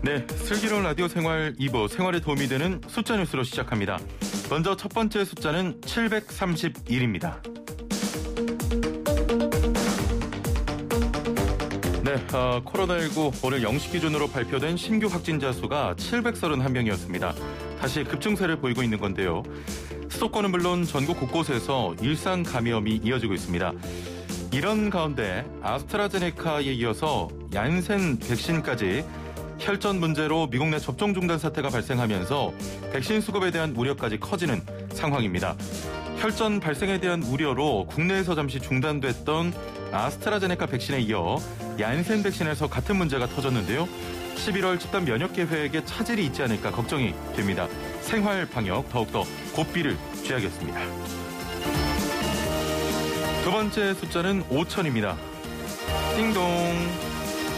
네, 슬기로운 라디오 생활 2부 생활에 도움이 되는 숫자 뉴스로 시작합니다. 먼저 첫 번째 숫자는 731입니다. 네, 코로나19 오늘 0시 기준으로 발표된 신규 확진자 수가 731명이었습니다. 다시 급증세를 보이고 있는 건데요. 수도권은 물론 전국 곳곳에서 일상 감염이 이어지고 있습니다. 이런 가운데 아스트라제네카에 이어서 얀센 백신까지 혈전 문제로 미국 내 접종 중단 사태가 발생하면서 백신 수급에 대한 우려까지 커지는 상황입니다. 혈전 발생에 대한 우려로 국내에서 잠시 중단됐던 아스트라제네카 백신에 이어 얀센 백신에서 같은 문제가 터졌는데요. 11월 집단 면역 계획에 차질이 있지 않을까 걱정이 됩니다. 생활 방역 더욱더 고삐를 쥐야겠습니다. 두 번째 숫자는 5000입니다. 띵동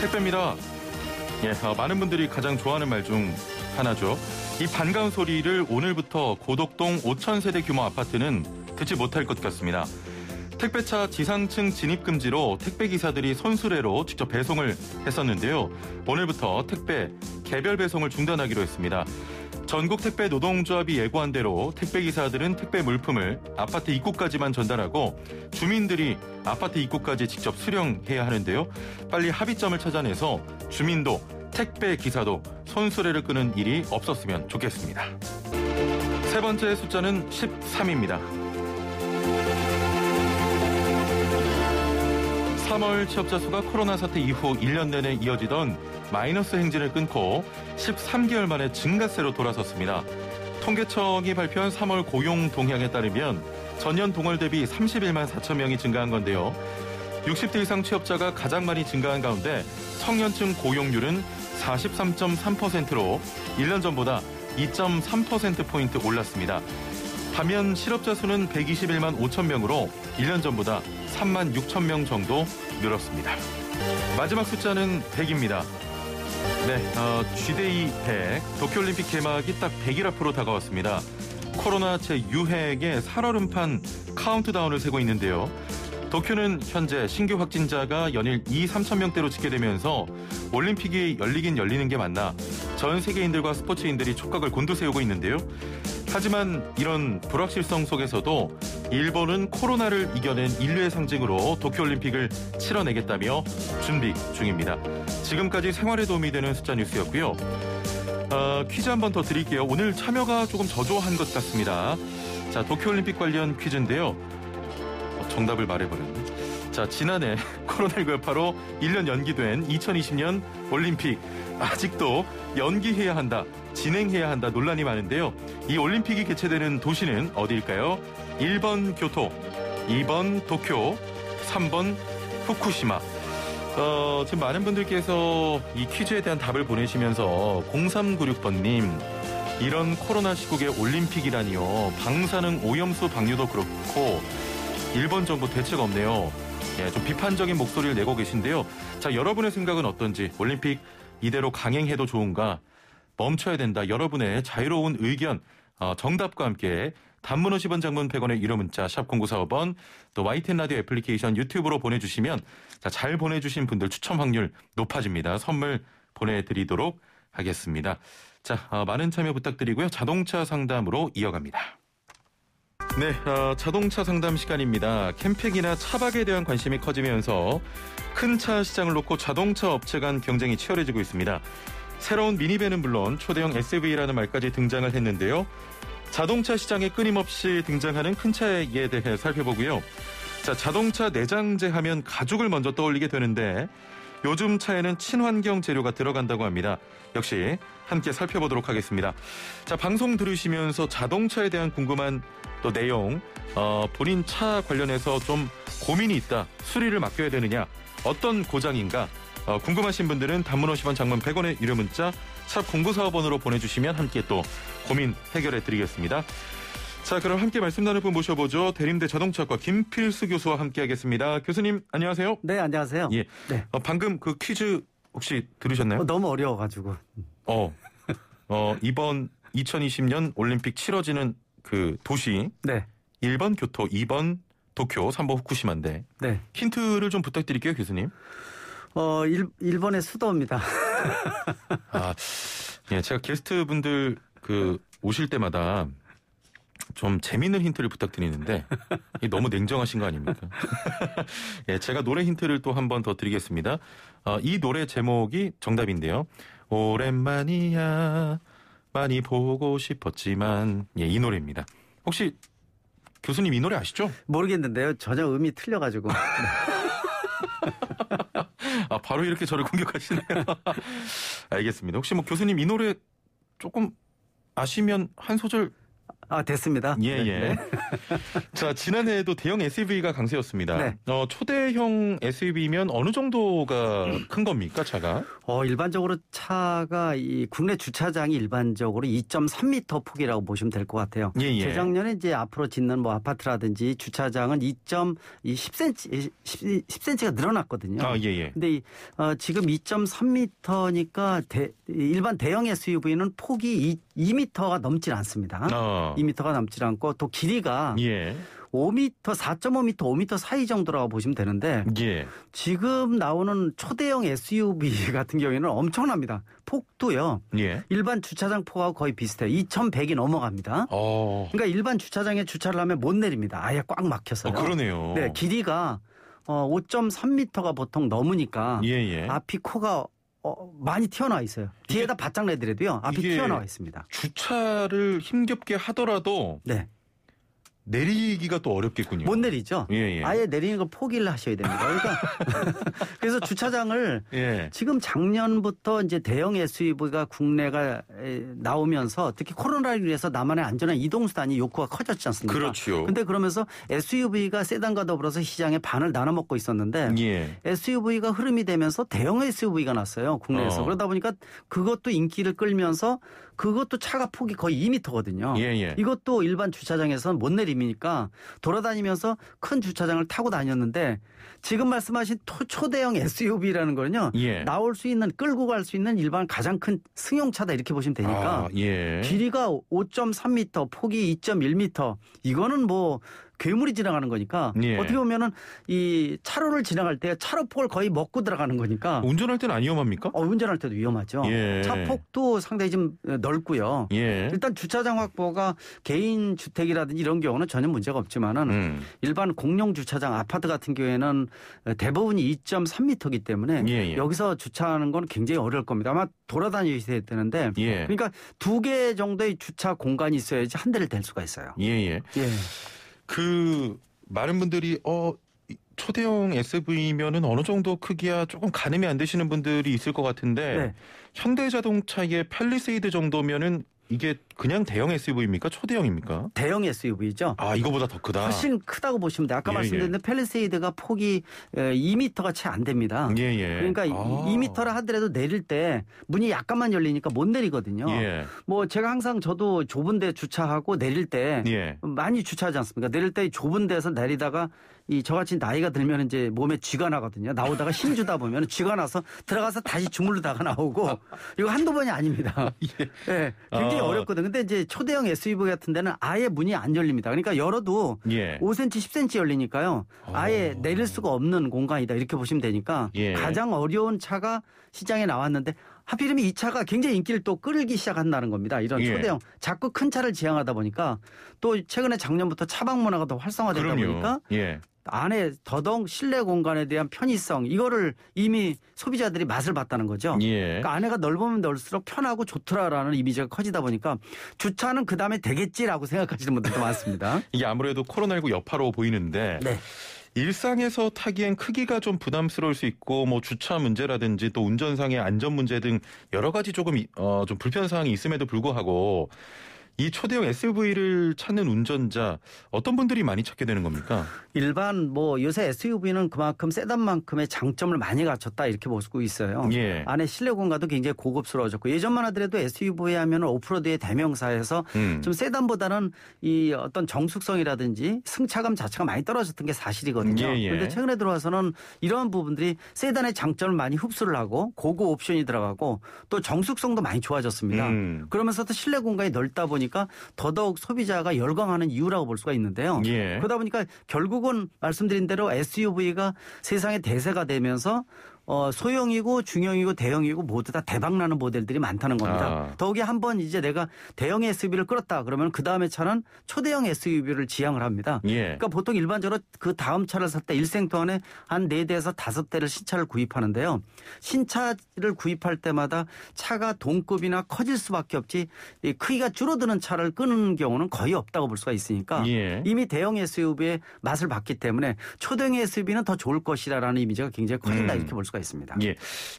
택배입니다. 예, 많은 분들이 가장 좋아하는 말 중 하나죠. 이 반가운 소리를 오늘부터 고덕동 5000세대 규모 아파트는 듣지 못할 것 같습니다. 택배차 지상층 진입 금지로 택배기사들이 손수레로 직접 배송을 했었는데요. 오늘부터 택배 개별 배송을 중단하기로 했습니다. 전국 택배 노동조합이 예고한 대로 택배기사들은 택배 물품을 아파트 입구까지만 전달하고 주민들이 아파트 입구까지 직접 수령해야 하는데요. 빨리 합의점을 찾아내서 주민도 택배기사도 손수레를 끄는 일이 없었으면 좋겠습니다. 세 번째 숫자는 13입니다. 3월 취업자 수가 코로나 사태 이후 1년 내내 이어지던 마이너스 행진을 끊고 13개월 만에 증가세로 돌아섰습니다. 통계청이 발표한 3월 고용 동향에 따르면 전년 동월 대비 31만 4천 명이 증가한 건데요. 60대 이상 취업자가 가장 많이 증가한 가운데 청년층 고용률은 43.3%로 1년 전보다 2.3%포인트 올랐습니다. 반면 실업자 수는 121만 5천 명으로 1년 전보다 3만 6천 명 정도 늘었습니다. 마지막 숫자는 100입니다. 네, G데이 100, 도쿄올림픽 개막이 딱 100일 앞으로 다가왔습니다. 코로나 재유행의 살얼음판 카운트다운을 세고 있는데요. 도쿄는 현재 신규 확진자가 연일 2~3천 명대로 집계되면서 올림픽이 열리긴 열리는 게 맞나 전 세계인들과 스포츠인들이 촉각을 곤두세우고 있는데요. 하지만 이런 불확실성 속에서도 일본은 코로나를 이겨낸 인류의 상징으로 도쿄올림픽을 치러내겠다며 준비 중입니다. 지금까지 생활에 도움이 되는 숫자 뉴스였고요. 퀴즈 한 번 더 드릴게요. 오늘 참여가 조금 저조한 것 같습니다. 자, 도쿄올림픽 관련 퀴즈인데요. 정답을 말해버렸네. 자, 지난해 코로나19 여파로 1년 연기된 2020년 올림픽 아직도 연기해야 한다, 진행해야 한다 논란이 많은데요. 이 올림픽이 개최되는 도시는 어디일까요? 1번 교토, 2번 도쿄, 3번 후쿠시마. 지금 많은 분들께서 이 퀴즈에 대한 답을 보내시면서 0396번님 이런 코로나 시국에 올림픽이라니요. 방사능 오염수 방류도 그렇고 일본 정부 대책 없네요. 예, 좀 비판적인 목소리를 내고 계신데요. 자, 여러분의 생각은 어떤지, 올림픽 이대로 강행해도 좋은가, 멈춰야 된다, 여러분의 자유로운 의견, 정답과 함께 단문 50원, 장문 100원의 유료 문자 샵 0945번, 또 YTN 라디오 애플리케이션 유튜브로 보내주시면 자, 잘 보내주신 분들 추첨 확률 높아집니다. 선물 보내드리도록 하겠습니다. 자, 많은 참여 부탁드리고요. 자동차 상담으로 이어갑니다. 네, 자동차 상담 시간입니다. 캠핑이나 차박에 대한 관심이 커지면서 큰 차 시장을 놓고 자동차 업체 간 경쟁이 치열해지고 있습니다. 새로운 미니밴은 물론 초대형 SUV라는 말까지 등장을 했는데요. 자동차 시장에 끊임없이 등장하는 큰 차에 대해 살펴보고요. 자, 자동차 내장재 하면 가죽을 먼저 떠올리게 되는데 요즘 차에는 친환경 재료가 들어간다고 합니다. 역시 함께 살펴보도록 하겠습니다. 자, 방송 들으시면서 자동차에 대한 궁금한 또 내용, 본인 차 관련해서 좀 고민이 있다, 수리를 맡겨야 되느냐, 어떤 고장인가, 궁금하신 분들은 단문 50원, 장문 100원의 유료 문자 샵 0945번으로 보내주시면 함께 또 고민 해결해 드리겠습니다. 자, 그럼 함께 말씀 나눌 분 모셔보죠. 대림대 자동차과 김필수 교수와 함께 하겠습니다. 교수님, 안녕하세요. 네, 안녕하세요. 예. 네. 방금 그 퀴즈 혹시 들으셨나요? 너무 어려워가지고. 이번 2020년 올림픽 치러지는 그 도시. 네. 1번 교토, 2번 도쿄, 3번 후쿠시마인데. 네. 힌트를 좀 부탁드릴게요, 교수님. 일본의 수도입니다. 예, 제가 게스트분들 오실 때마다 좀 재미있는 힌트를 부탁드리는데 너무 냉정하신 거 아닙니까? 예, 제가 노래 힌트를 또 한 번 더 드리겠습니다. 이 노래 제목이 정답인데요. 오랜만이야 많이 보고 싶었지만 예, 이 노래입니다. 혹시 교수님 이 노래 아시죠? 모르겠는데요. 전혀 음이 틀려가지고. 바로 이렇게 저를 공격하시네요. 알겠습니다. 혹시 뭐 교수님 이 노래 조금 아시면 한 소절. 됐습니다. 예. 네. 자, 지난해에도 대형 SUV가 강세였습니다. 네. 초대형 SUV면 어느 정도가 큰 겁니까, 차가? 일반적으로 차가 이 국내 주차장이 일반적으로 2.3m 폭이라고 보시면 될 것 같아요. 예. 재작년에 이제 앞으로 짓는 뭐 아파트라든지 주차장은 10cm가 늘어났거든요. 예. 근데 지금 2.3m니까 일반 대형 SUV는 폭이 2m가 넘질 않습니다. 2m가 넘질 않고 또 길이가 5m, 4.5m, 5m 사이 정도라고 보시면 되는데 지금 나오는 초대형 SUV 같은 경우에는 엄청납니다. 폭도요. 일반 주차장 폭하고 거의 비슷해요. 2,100이 넘어갑니다. 그러니까 일반 주차장에 주차를 하면 못 내립니다. 아예 꽉 막혀서요. 그러네요. 네, 길이가 5.3m가 보통 넘으니까 앞이 코가 많이 튀어나와 있어요. 뒤에다 바짝 내더라도요. 앞이 튀어나와 있습니다. 주차를 힘겹게 하더라도 내리기가 또 어렵겠군요. 못 내리죠. 아예 내리는 걸 포기를 하셔야 됩니다. 그러니까 그래서 주차장을 지금 작년부터 이제 대형 SUV가 국내가 나오면서 특히 코로나로 인해서 나만의 안전한 이동수단이 욕구가 커졌지 않습니까? 그렇죠. 근데 그러면서 SUV가 세단과 더불어서 시장의 반을 나눠먹고 있었는데 SUV가 흐름이 되면서 대형 SUV가 났어요. 국내에서. 그러다 보니까 그것도 인기를 끌면서 그것도 차가 폭이 거의 2m거든요. 이것도 일반 주차장에서는 못 내림이니까 돌아다니면서 큰 주차장을 타고 다녔는데 지금 말씀하신 초대형 SUV라는 거는요. 나올 수 있는 끌고 갈 수 있는 일반 가장 큰 승용차다 이렇게 보시면 되니까 길이가 5.3m, 폭이 2.1m 이거는 뭐 괴물이 지나가는 거니까 어떻게 보면은 이 차로를 지나갈 때 차로폭을 거의 먹고 들어가는 거니까 운전할 때는 안 위험합니까? 운전할 때도 위험하죠. 차폭도 상당히 좀 넓고요. 일단 주차장 확보가 개인 주택이라든지 이런 경우는 전혀 문제가 없지만은 일반 공용 주차장 아파트 같은 경우에는 대부분이 2.3m이기 때문에 여기서 주차하는 건 굉장히 어려울 겁니다. 아마 돌아다니셔야 되는데 그러니까 2개 정도의 주차 공간이 있어야지 한 대를 댈 수가 있어요. 많은 분들이 초대형 SUV면은 어느 정도 크기야 조금 가늠이 안 되시는 분들이 있을 것 같은데 현대자동차의 팰리세이드 정도면은 이게 그냥 대형 SUV입니까? 초대형입니까? 대형 SUV죠. 이거보다 더 크다. 훨씬 크다고 보시면 돼요. 아까 말씀드렸는데 팰리세이드가 폭이 2m가 채 안 됩니다. 그러니까 2m라 하더라도 내릴 때 문이 약간만 열리니까 못 내리거든요. 뭐 제가 항상 저도 좁은 데 주차하고 내릴 때 많이 주차하지 않습니까? 내릴 때 좁은 데서 내리다가 저같이 나이가 들면 이제 몸에 쥐가 나거든요. 나오다가 힘 주다 보면 쥐가 나서 들어가서 다시 주물르다가 나오고 이거 한두 번이 아닙니다. 굉장히 어렵거든요. 근데 이제 초대형 SUV 같은 데는 아예 문이 안 열립니다. 그러니까 열어도 5cm, 10cm 열리니까요. 아예 내릴 수가 없는 공간이다. 이렇게 보시면 되니까 가장 어려운 차가 시장에 나왔는데 하필이면 이 차가 굉장히 인기를 또 끌기 시작한다는 겁니다. 이런 초대형. 자꾸 큰 차를 지향하다 보니까 또 최근에 작년부터 차박 문화가 더 활성화되다 보니까 안에 더더욱 실내 공간에 대한 편의성 이거를 이미 소비자들이 맛을 봤다는 거죠. 그러니까 안에가 넓으면 넓을수록 편하고 좋더라라는 이미지가 커지다 보니까 주차는 그다음에 되겠지라고 생각하시는 분들도 많습니다. 이게 아무래도 코로나19 여파로 보이는데 일상에서 타기엔 크기가 좀 부담스러울 수 있고 뭐 주차 문제라든지 또 운전상의 안전 문제 등 여러 가지 조금 좀 불편 사항이 있음에도 불구하고 이 초대형 SUV를 찾는 운전자 어떤 분들이 많이 찾게 되는 겁니까? 일반 요새 SUV는 그만큼 세단만큼의 장점을 많이 갖췄다 이렇게 볼 수 있어요. 안에 실내 공간도 굉장히 고급스러워졌고 예전만 하더라도 SUV 하면 오프로드의 대명사에서 좀 세단보다는 이 어떤 정숙성이라든지 승차감 자체가 많이 떨어졌던 게 사실이거든요. 그런데 최근에 들어와서는 이러한 부분들이 세단의 장점을 많이 흡수를 하고 고급 옵션이 들어가고 또 정숙성도 많이 좋아졌습니다. 그러면서 또 실내 공간이 넓다 보니까 더더욱 소비자가 열광하는 이유라고 볼 수가 있는데요. 그러다 보니까 결국은 말씀드린 대로 SUV가 세상의 대세가 되면서 소형이고 중형이고 대형이고 모두 다 대박나는 모델들이 많다는 겁니다. 더욱이 한번 이제 내가 대형 SUV를 끌었다 그러면 그 다음에 차는 초대형 SUV를 지향을 합니다. 그러니까 보통 일반적으로 그 다음 차를 살 때 일생 동안에 한 4대에서 5대를 신차를 구입하는데요. 신차를 구입할 때마다 차가 동급이나 커질 수밖에 없지 크기가 줄어드는 차를 끄는 경우는 거의 없다고 볼 수가 있으니까 이미 대형 SUV의 맛을 봤기 때문에 초대형 SUV는 더 좋을 것이라는 이미지가 굉장히 커진다 이렇게 볼 수가 있습니다.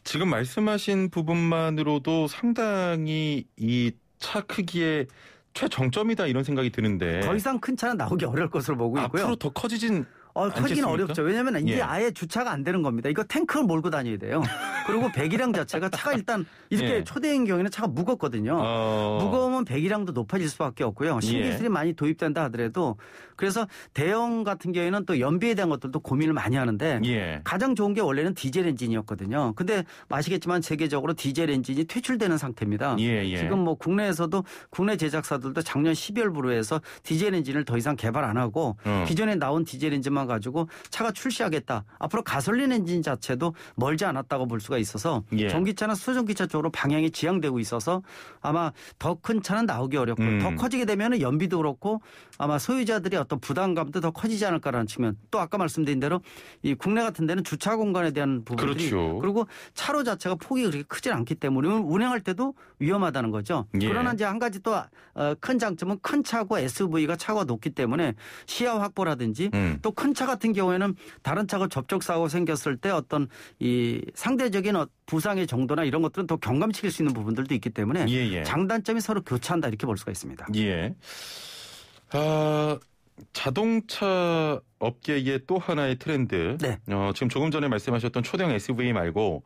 지금 말씀하신 부분만으로도 상당히 이 차 크기의 최정점이다 이런 생각이 드는데 더 이상 큰 차는 나오기 어려울 것으로 보고 있고요. 앞으로 더 커지진 커지긴 어렵죠. 왜냐하면 이게 아예 주차가 안 되는 겁니다. 이거 탱크를 몰고 다녀야 돼요. 그리고 배기량 자체가 차가 일단 이렇게 초대형 경우에는 차가 무겁거든요. 무거우면 배기량도 높아질 수밖에 없고요. 신기술이 많이 도입된다 하더라도 그래서 대형 같은 경우에는 또 연비에 대한 것들도 고민을 많이 하는데 가장 좋은 게 원래는 디젤 엔진이었거든요. 근데 아시겠지만 세계적으로 디젤 엔진이 퇴출되는 상태입니다. 지금 뭐 국내에서도 국내 제작사들도 작년 12월부로 해서 디젤 엔진을 더 이상 개발 안 하고 기존에 나온 디젤 엔진만 가지고 차가 출시하겠다. 앞으로 가솔린 엔진 자체도 멀지 않았다고 볼 수가 있어서 전기차나 수전기차 쪽으로 방향이 지향되고 있어서 아마 더 큰 차는 나오기 어렵고 더 커지게 되면 연비도 그렇고 아마 소유자들이 어떤 부담감도 더 커지지 않을까라는 측면. 또 아까 말씀드린 대로 이 국내 같은 데는 주차 공간에 대한 부분들이 그리고 차로 자체가 폭이 그렇게 크지 않기 때문에 운행할 때도 위험하다는 거죠. 그러나 이제 한 가지 또 큰 장점은 큰 차고 SUV가 차고가 높기 때문에 시야 확보라든지 또 큰 차 같은 경우에는 다른 차가 접촉사고 생겼을 때 어떤 이 상대적인 부상의 정도나 이런 것들은 더 경감시킬 수 있는 부분들도 있기 때문에 장단점이 서로 교차한다 이렇게 볼 수가 있습니다. 자동차 업계의 또 하나의 트렌드. 지금 조금 전에 말씀하셨던 초대형 SUV 말고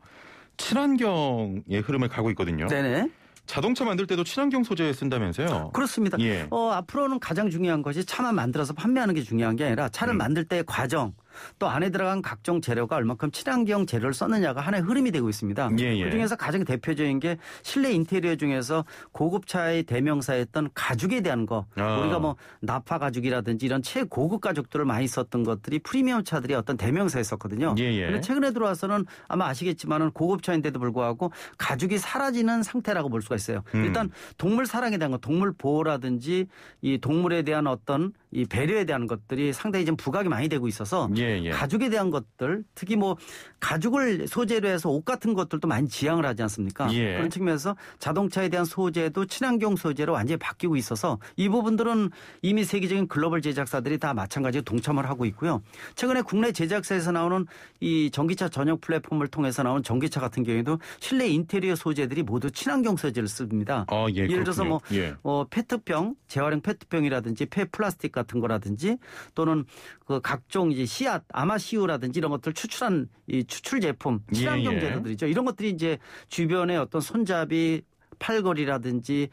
친환경의 흐름을 가고 있거든요. 네네. 자동차 만들 때도 친환경 소재 쓴다면서요? 그렇습니다. 앞으로는 가장 중요한 것이 차만 만들어서 판매하는 게 중요한 게 아니라 차를 만들 때의 과정 또 안에 들어간 각종 재료가 얼마큼 친환경 재료를 썼느냐가 하나의 흐름이 되고 있습니다. 그중에서 가장 대표적인 게 실내 인테리어 중에서 고급차의 대명사였던 가죽에 대한 거 우리가 뭐 나파 가죽이라든지 이런 최고급 가죽들을 많이 썼던 것들이 프리미엄 차들이 어떤 대명사였었거든요. 그런데 최근에 들어와서는 아마 아시겠지만은 고급차인데도 불구하고 가죽이 사라지는 상태라고 볼 수가 있어요. 일단 동물 사랑에 대한 것, 동물 보호라든지 이 동물에 대한 어떤 이 배려에 대한 것들이 상당히 좀 부각이 많이 되고 있어서 가죽에 대한 것들 특히 뭐 가죽을 소재로 해서 옷 같은 것들도 많이 지향을 하지 않습니까? 그런 측면에서 자동차에 대한 소재도 친환경 소재로 완전히 바뀌고 있어서 이 부분들은 이미 세계적인 글로벌 제작사들이 다 마찬가지로 동참을 하고 있고요. 최근에 국내 제작사에서 나오는 이 전기차 전용 플랫폼을 통해서 나오는 전기차 같은 경우에도 실내 인테리어 소재들이 모두 친환경 소재를 씁니다. 예를 들어서 뭐 페트병, 재활용 페트병이라든지 폐플라스틱 같은 거라든지 또는 그 각종 이제 씨앗, 아마씨유라든지 이런 것들 추출한 이 추출 제품, 친환경 재료들이죠. 이런 것들이 이제 주변에 어떤 손잡이 팔걸이라든지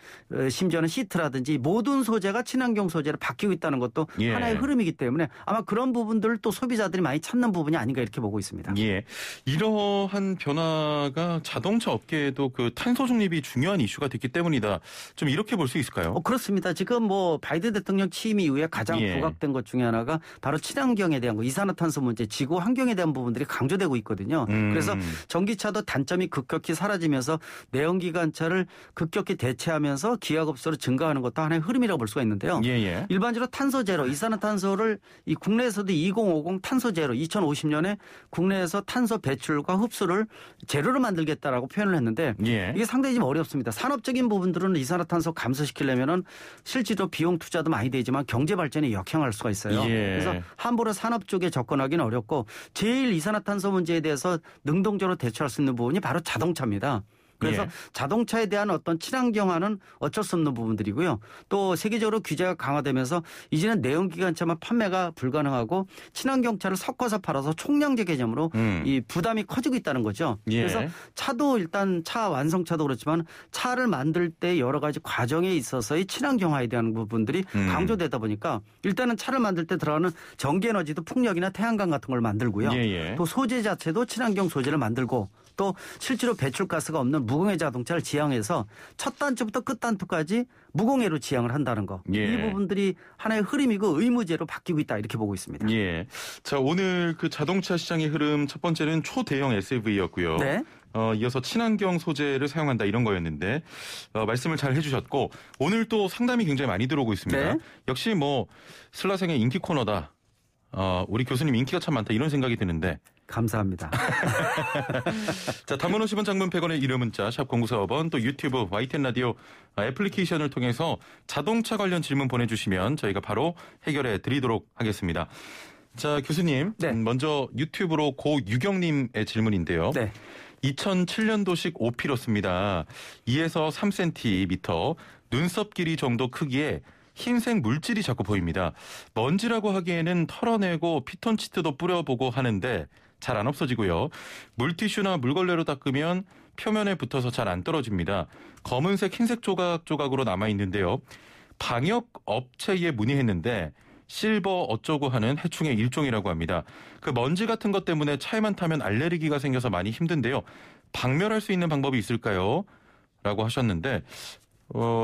심지어는 시트라든지 모든 소재가 친환경 소재로 바뀌고 있다는 것도 하나의 흐름이기 때문에 아마 그런 부분들을 또 소비자들이 많이 찾는 부분이 아닌가 이렇게 보고 있습니다. 이러한 변화가 자동차 업계에도 그 탄소 중립이 중요한 이슈가 됐기 때문이다. 좀 이렇게 볼 수 있을까요? 그렇습니다. 지금 뭐 바이든 대통령 취임 이후에 가장 부각된 것 중에 하나가 바로 친환경에 대한 거, 이산화탄소 문제, 지구 환경에 대한 부분들이 강조되고 있거든요. 그래서 전기차도 단점이 급격히 사라지면서 내연기관차를 급격히 대체하면서 기하급수로 증가하는 것도 하나의 흐름이라고 볼 수가 있는데요. 일반적으로 탄소 제로, 이산화탄소를 이 국내에서도 2050 탄소 제로 2050년에 국내에서 탄소 배출과 흡수를 제로로 만들겠다라고 표현을 했는데 이게 상당히 좀 어렵습니다. 산업적인 부분들은 이산화탄소 감소시키려면은 실제로 비용 투자도 많이 되지만 경제 발전에 역행할 수가 있어요. 그래서 함부로 산업 쪽에 접근하기는 어렵고 제일 이산화탄소 문제에 대해서 능동적으로 대처할 수 있는 부분이 바로 자동차입니다. 그래서 자동차에 대한 어떤 친환경화는 어쩔 수 없는 부분들이고요. 또 세계적으로 규제가 강화되면서 이제는 내연기관차만 판매가 불가능하고 친환경차를 섞어서 팔아서 총량제 개념으로 이 부담이 커지고 있다는 거죠. 그래서 차도 일단 차 완성차도 그렇지만 차를 만들 때 여러 가지 과정에 있어서의 친환경화에 대한 부분들이 강조되다 보니까 일단은 차를 만들 때 들어가는 전기에너지도 풍력이나 태양광 같은 걸 만들고요. 또 소재 자체도 친환경 소재를 만들고 또 실제로 배출가스가 없는 무공해 자동차를 지향해서 첫 단추부터 끝 단추까지 무공해로 지향을 한다는 거. 이 부분들이 하나의 흐름이고 의무제로 바뀌고 있다 이렇게 보고 있습니다. 예. 자, 오늘 그 자동차 시장의 흐름 첫 번째는 초대형 SUV였고요. 네. 이어서 친환경 소재를 사용한다 이런 거였는데 말씀을 잘 해주셨고 오늘 또 상담이 굉장히 많이 들어오고 있습니다. 네. 역시 뭐 슬라생의 인기 코너다. 우리 교수님 인기가 참 많다 이런 생각이 드는데 감사합니다. 자, 단문 50원 장문 100원의 유료 문자 샵 0945번 또 유튜브 YTN 라디오 애플리케이션을 통해서 자동차 관련 질문 보내주시면 저희가 바로 해결해 드리도록 하겠습니다. 자, 교수님. 네. 먼저 유튜브로 고유경님의 질문인데요. 네. 2007년도식 오피러스입니다. 2에서 3cm, 눈썹 길이 정도 크기에 흰색 물질이 자꾸 보입니다. 먼지라고 하기에는 털어내고 피톤치드도 뿌려보고 하는데 잘 안 없어지고요. 물티슈나 물걸레로 닦으면 표면에 붙어서 잘 안 떨어집니다. 검은색 흰색 조각조각으로 남아있는데요. 방역 업체에 문의했는데 실버 어쩌고 하는 해충의 일종이라고 합니다. 그 먼지 같은 것 때문에 차에만 타면 알레르기가 생겨서 많이 힘든데요. 박멸할 수 있는 방법이 있을까요? 라고 하셨는데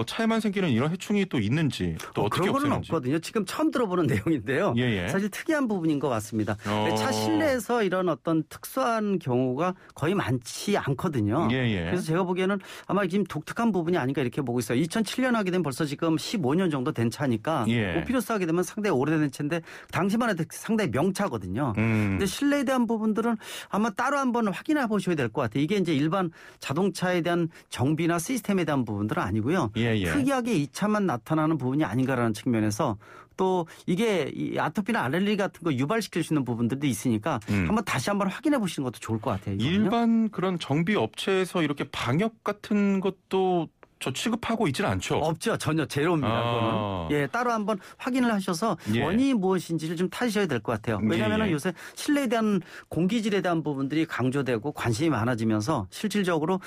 차에만 생기는 이런 해충이 또 있는지 또 어떻게 그런 건 없애는지. 없거든요. 지금 처음 들어보는 내용인데요. 예. 사실 특이한 부분인 것 같습니다. 차 실내에서 이런 어떤 특수한 경우가 거의 많지 않거든요. 그래서 제가 보기에는 아마 지금 독특한 부분이 아닌가 이렇게 보고 있어요. 2007년 하게 되면 벌써 지금 15년 정도 된 차니까 오피러스 하게 되면 상당히 오래된 차인데 당시만 해도 상당히 명차거든요. 근데 실내에 대한 부분들은 아마 따로 한번 확인해 보셔야 될 것 같아요. 이게 이제 일반 자동차에 대한 정비나 시스템에 대한 부분들은 아니고요. 특이하게 이 차만 나타나는 부분이 아닌가라는 측면에서 또 이게 이 아토피나 알레르기 같은 거 유발시킬 수 있는 부분들도 있으니까 한번 다시 한번 확인해 보시는 것도 좋을 것 같아요. 이거는요. 일반 그런 정비 업체에서 이렇게 방역 같은 것도 저 취급하고 있지는 않죠? 없죠. 전혀 제로입니다. 그거는. 예, 따로 한번 확인을 하셔서 원인이 무엇인지를 좀 타셔야 될 것 같아요. 왜냐하면 요새 실내에 대한 공기질에 대한 부분들이 강조되고 관심이 많아지면서 실질적으로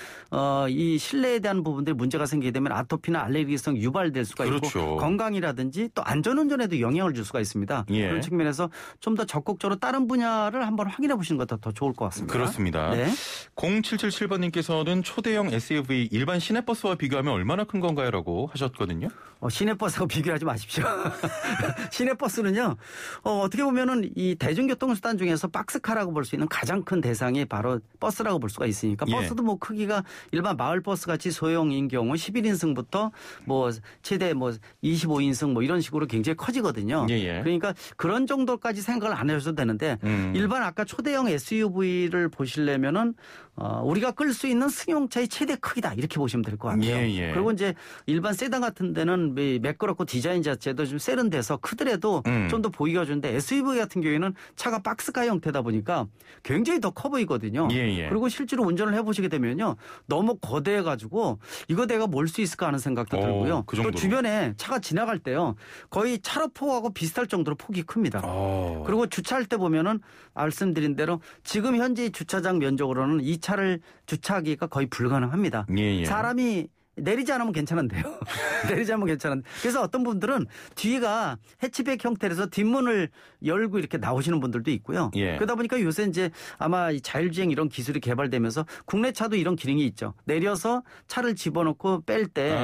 이 실내에 대한 부분들이 문제가 생기게 되면 아토피나 알레르기성 유발될 수가 있고 건강이라든지 또 안전운전에도 영향을 줄 수가 있습니다. 그런 측면에서 좀 더 적극적으로 다른 분야를 한번 확인해 보시는 것도 더 좋을 것 같습니다. 그렇습니다. 네. 0777번님께서는 초대형 SUV 일반 시내버스와 비교하면 얼마나 큰 건가요? 라고 하셨거든요. 시내버스하고 비교하지 마십시오. 시내버스는요. 어떻게 보면은 이 대중교통수단 중에서 박스카라고 볼 수 있는 가장 큰 대상이 바로 버스라고 볼 수가 있으니까 버스도 뭐 크기가 일반 마을버스 같이 소형인 경우 11인승부터 뭐 최대 뭐 25인승 뭐 이런 식으로 굉장히 커지거든요. 그러니까 그런 정도까지 생각을 안 해주셔도 되는데 일반 아까 초대형 SUV를 보시려면은 우리가 끌 수 있는 승용차의 최대 크기다 이렇게 보시면 될 것 같아요. 그리고 이제 일반 세단 같은 데는 매끄럽고 디자인 자체도 좀 세련돼서 크더라도 좀 더 보기가 좋은데 SUV 같은 경우에는 차가 박스카 형태다 보니까 굉장히 더 커 보이거든요. 그리고 실제로 운전을 해보시게 되면요. 너무 거대해가지고 이거 내가 몰 수 있을까 하는 생각도 들고요. 또 주변에 차가 지나갈 때요. 거의 차로포하고 비슷할 정도로 폭이 큽니다. 그리고 주차할 때 보면은 말씀드린 대로 지금 현재 주차장 면적으로는 이 차를 주차하기가 거의 불가능합니다. 사람이 내리지 않으면 괜찮은데요. 내리지 않으면 괜찮은데. 그래서 어떤 분들은 뒤가 해치백 형태라서 뒷문을 열고 이렇게 나오시는 분들도 있고요. 그러다 보니까 요새 이제 아마 자율주행 이런 기술이 개발되면서 국내 차도 이런 기능이 있죠. 내려서 차를 집어넣고 뺄 때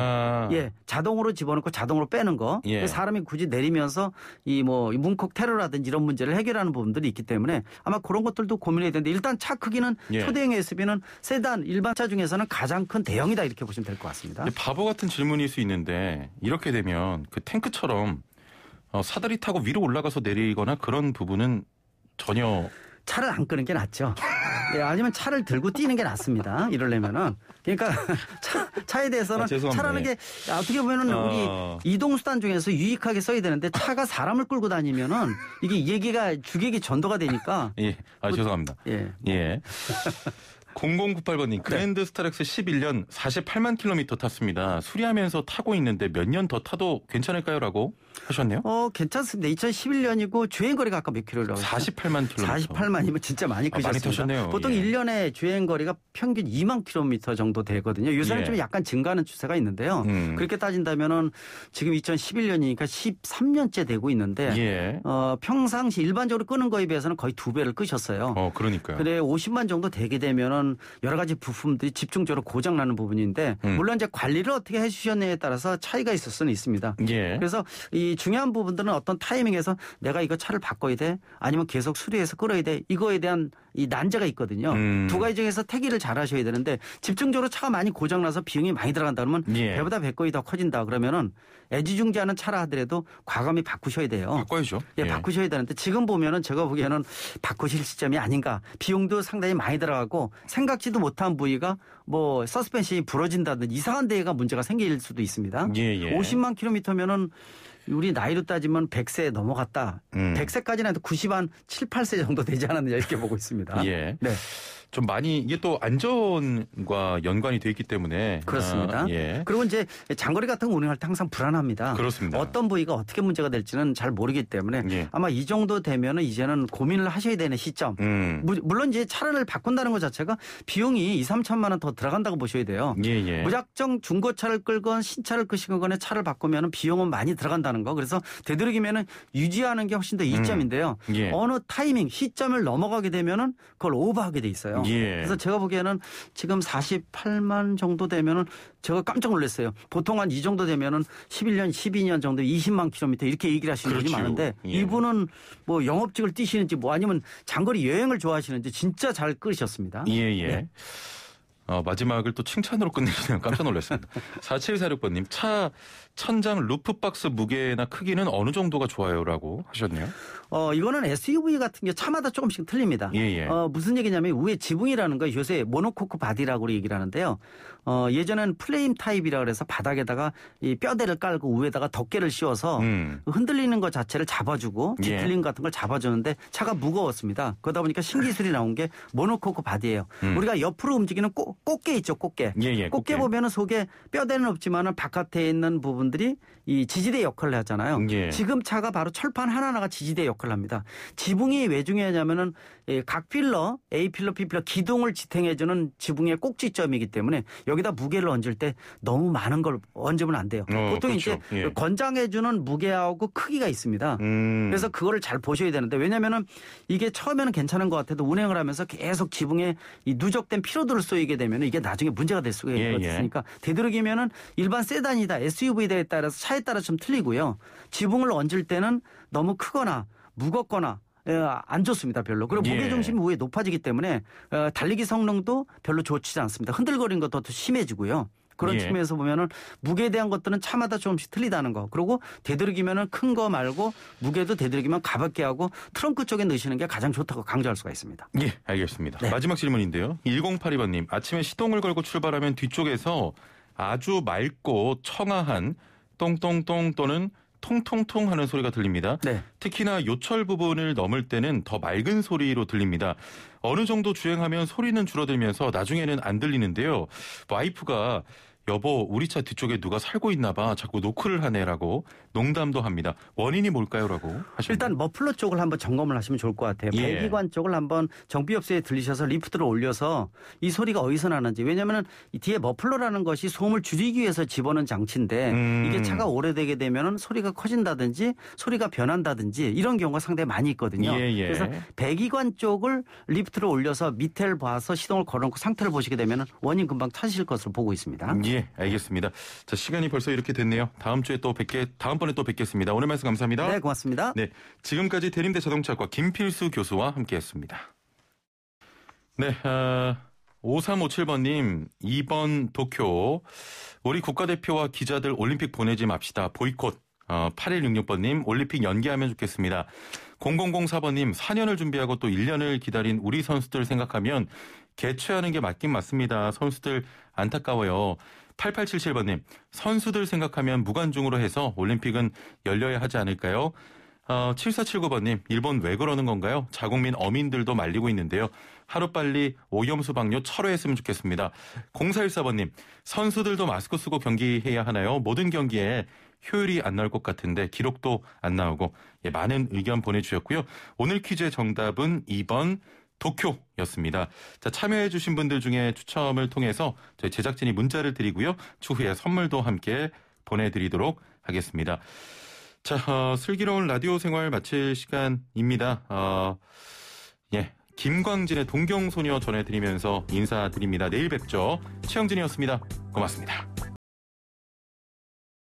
자동으로 집어넣고 자동으로 빼는 거. 사람이 굳이 내리면서 이 뭐 문콕 테러라든지 이런 문제를 해결하는 부분들이 있기 때문에 아마 그런 것들도 고민해야 되는데 일단 차 크기는 초대형 SUV는 세단 일반 차 중에서는 가장 큰 대형이다 이렇게 보시면 될 것 같습니다. 바보 같은 질문일 수 있는데 이렇게 되면 그 탱크처럼 사다리 타고 위로 올라가서 내리거나 그런 부분은 전혀 차를 안 끄는 게 낫죠. 아니면 차를 들고 뛰는 게 낫습니다. 이러려면은. 그러니까 차에 대해서는 차라는 게 어떻게 보면은 우리 이동수단 중에서 유익하게 써야 되는데 차가 사람을 끌고 다니면은 이게 얘기가 주객이 전도가 되니까. 죄송합니다. 0098번님 그랜드 스타렉스 11년 48만 킬로미터 탔습니다. 수리하면서 타고 있는데 몇 년 더 타도 괜찮을까요? 라고 하셨네요. 괜찮습니다. 2011년이고 주행거리가 아까 몇 킬로라고 48만 킬로미터. 48만이면 진짜 많이 끄셨습니다. 많이 타셨네요. 보통 1년에 주행거리가 평균 2만 킬로미터 정도 되거든요. 요새는 좀 약간 증가하는 추세가 있는데요. 그렇게 따진다면은 지금 2011년이니까 13년째 되고 있는데 평상시 일반적으로 끄는 거에 비해서는 거의 2배를 끄셨어요. 그러니까요. 그래 50만 정도 되게 되면은 이런 여러 가지 부품들이 집중적으로 고장나는 부분인데 물론 이제 관리를 어떻게 해주셨느냐에 따라서 차이가 있을 수는 있습니다. 예. 그래서 이 중요한 부분들은 어떤 타이밍에서 내가 이거 차를 바꿔야 돼 아니면 계속 수리해서 끌어야 돼 이거에 대한 이 난제가 있거든요. 두 가지 중에서 태기를 잘 하셔야 되는데 집중적으로 차가 많이 고장나서 비용이 많이 들어간다 그러면 배보다 배꼽이 더 커진다 그러면은 애지중지하는 차라 하더라도 과감히 바꾸셔야 돼요. 바꿔야죠. 예, 바꾸셔야 되는데 지금 보면은 제가 보기에는 바꾸실 시점이 아닌가. 비용도 상당히 많이 들어가고 생각지도 못한 부위가 뭐 서스펜션이 부러진다든지 이상한 데가 문제가 생길 수도 있습니다. 50만 킬로미터면은 우리 나이로 따지면 100세 넘어갔다. 100세까지는 해도 90한 7, 8세 정도 되지 않았느냐 이렇게 보고 있습니다. 예. 네. 좀 많이 이게 또 안전과 연관이 돼 있기 때문에 그렇습니다. 그리고 이제 장거리 같은 거 운행할 때 항상 불안합니다. 그렇습니다. 어떤 부위가 어떻게 문제가 될지는 잘 모르기 때문에 아마 이 정도 되면은 이제는 고민을 하셔야 되는 시점. 물론 이제 차를 바꾼다는 것 자체가 비용이 2, 3천만 원 더 들어간다고 보셔야 돼요. 무작정 중고차를 끌건 신차를 끄시건 차를 바꾸면은 비용은 많이 들어간다는 거. 그래서 되도록이면은 유지하는 게 훨씬 더 이점인데요. 어느 타이밍 시점을 넘어가게 되면은 그걸 오버하게 돼 있어요. 그래서 제가 보기에는 지금 48만 정도 되면은 제가 깜짝 놀랐어요. 보통 한 이 정도 되면은 11년, 12년 정도 20만 킬로미터 이렇게 얘기를 하시는 분이 많은데 이분은 뭐 영업직을 뛰시는지 뭐 아니면 장거리 여행을 좋아하시는지 진짜 잘 끌으셨습니다. 네. 마지막을 또 칭찬으로 끝내시네요. 깜짝 놀랐습니다. 4746번님, 차 천장 루프박스 무게나 크기는 어느 정도가 좋아요라고 하셨네요. 이거는 SUV 같은 게 차마다 조금씩 틀립니다. 무슨 얘기냐면 위에 지붕이라는 거 요새 모노코크 바디라고 얘기를 하는데요. 예전에는 플레임 타입이라 그래서 바닥에다가 이 뼈대를 깔고 위에다가 덮개를 씌워서 흔들리는 것 자체를 잡아주고 뒤틀림 같은 걸 잡아주는데 차가 무거웠습니다. 그러다 보니까 신기술이 나온 게 모노코크 바디예요. 우리가 옆으로 움직이는 꽃게 있죠, 꽃게. 꽃게 보면은 속에 뼈대는 없지만은 바깥에 있는 부분들이 이 지지대 역할을 하잖아요. 지금 차가 바로 철판 하나하나가 지지대 역할을 합니다. 지붕이 왜 중요하냐면은 각 필러, A 필러, B 필러 기둥을 지탱해주는 지붕의 꼭지점이기 때문에 여기다 무게를 얹을 때 너무 많은 걸 얹으면 안 돼요. 보통 그렇죠. 이제 권장해주는 무게하고 크기가 있습니다. 그래서 그거를 잘 보셔야 되는데 왜냐면은 이게 처음에는 있는 것 같아도 운행을 하면서 계속 지붕에 이 누적된 피로도를 쏘이게 되면 이게 나중에 문제가 될 수가 있으니까 되도록이면은 일반 세단이다 SUV에 따라서 차에 따라 좀 틀리고요. 지붕을 얹을 때는 너무 크거나 무겁거나 안 좋습니다. 별로. 그리고 무게중심이 위에 높아지기 때문에 달리기 성능도 별로 좋지 않습니다. 흔들거리는 것도 더 심해지고요. 그런 측면에서 보면은 무게에 대한 것들은 차마다 조금씩 틀리다는 거. 그리고 되도록이면은 큰 거 말고 무게도 되도록이면 가볍게 하고 트렁크 쪽에 넣으시는 게 가장 좋다고 강조할 수가 있습니다. 예, 알겠습니다. 마지막 질문인데요. 1082번님, 아침에 시동을 걸고 출발하면 뒤쪽에서 아주 맑고 청아한 똥똥똥 또는 통통통 하는 소리가 들립니다. 특히나 요철 부분을 넘을 때는 더 맑은 소리로 들립니다. 어느 정도 주행하면 소리는 줄어들면서 나중에는 안 들리는데요. 와이프가 여보 우리 차 뒤쪽에 누가 살고 있나 봐 자꾸 노크를 하네라고 농담도 합니다. 원인이 뭘까요?라고 하십니다. 일단 머플러 쪽을 한번 점검을 하시면 좋을 것 같아요. 배기관 쪽을 한번 정비업소에 들리셔서 리프트를 올려서 이 소리가 어디서 나는지. 왜냐하면 이 뒤에 머플러라는 것이 소음을 줄이기 위해서 집어넣은 장치인데 이게 차가 오래되게 되면 소리가 커진다든지 소리가 변한다든지 이런 경우가 상당히 많이 있거든요. 그래서 배기관 쪽을 리프트를 올려서 밑에를 봐서 시동을 걸어놓고 상태를 보시게 되면 원인 금방 찾으실 것으로 보고 있습니다. 알겠습니다. 자, 시간이 벌써 이렇게 됐네요. 다음번에 또 뵙겠습니다. 오늘 말씀 감사합니다. 네, 고맙습니다. 네, 지금까지 대림대 자동차과 김필수 교수와 함께했습니다. 네, 5357번님, 2번 도쿄. 우리 국가대표와 기자들 올림픽 보내지 맙시다. 보이콧. 8166번님, 올림픽 연기하면 좋겠습니다. 0004번님, 4년을 준비하고 또 1년을 기다린 우리 선수들 생각하면 개최하는 게 맞긴 맞습니다. 선수들 안타까워요. 8877번님, 선수들 생각하면 무관중으로 해서 올림픽은 열려야 하지 않을까요? 7479번님, 일본 왜 그러는 건가요? 자국민 어민들도 말리고 있는데요. 하루빨리 오염수 방류 철회했으면 좋겠습니다. 0414번님, 선수들도 마스크 쓰고 경기해야 하나요? 모든 경기에 효율이 안 나올 것 같은데 기록도 안 나오고. 많은 의견 보내주셨고요. 오늘 퀴즈의 정답은 2번 도쿄였습니다. 자, 참여해 주신 분들 중에 추첨을 통해서 저희 제작진이 문자를 드리고요. 추후에 선물도 함께 보내드리도록 하겠습니다. 자, 슬기로운 라디오 생활 마칠 시간입니다. 김광진의 동경소녀 전해드리면서 인사드립니다. 내일 뵙죠. 최영진이었습니다. 고맙습니다.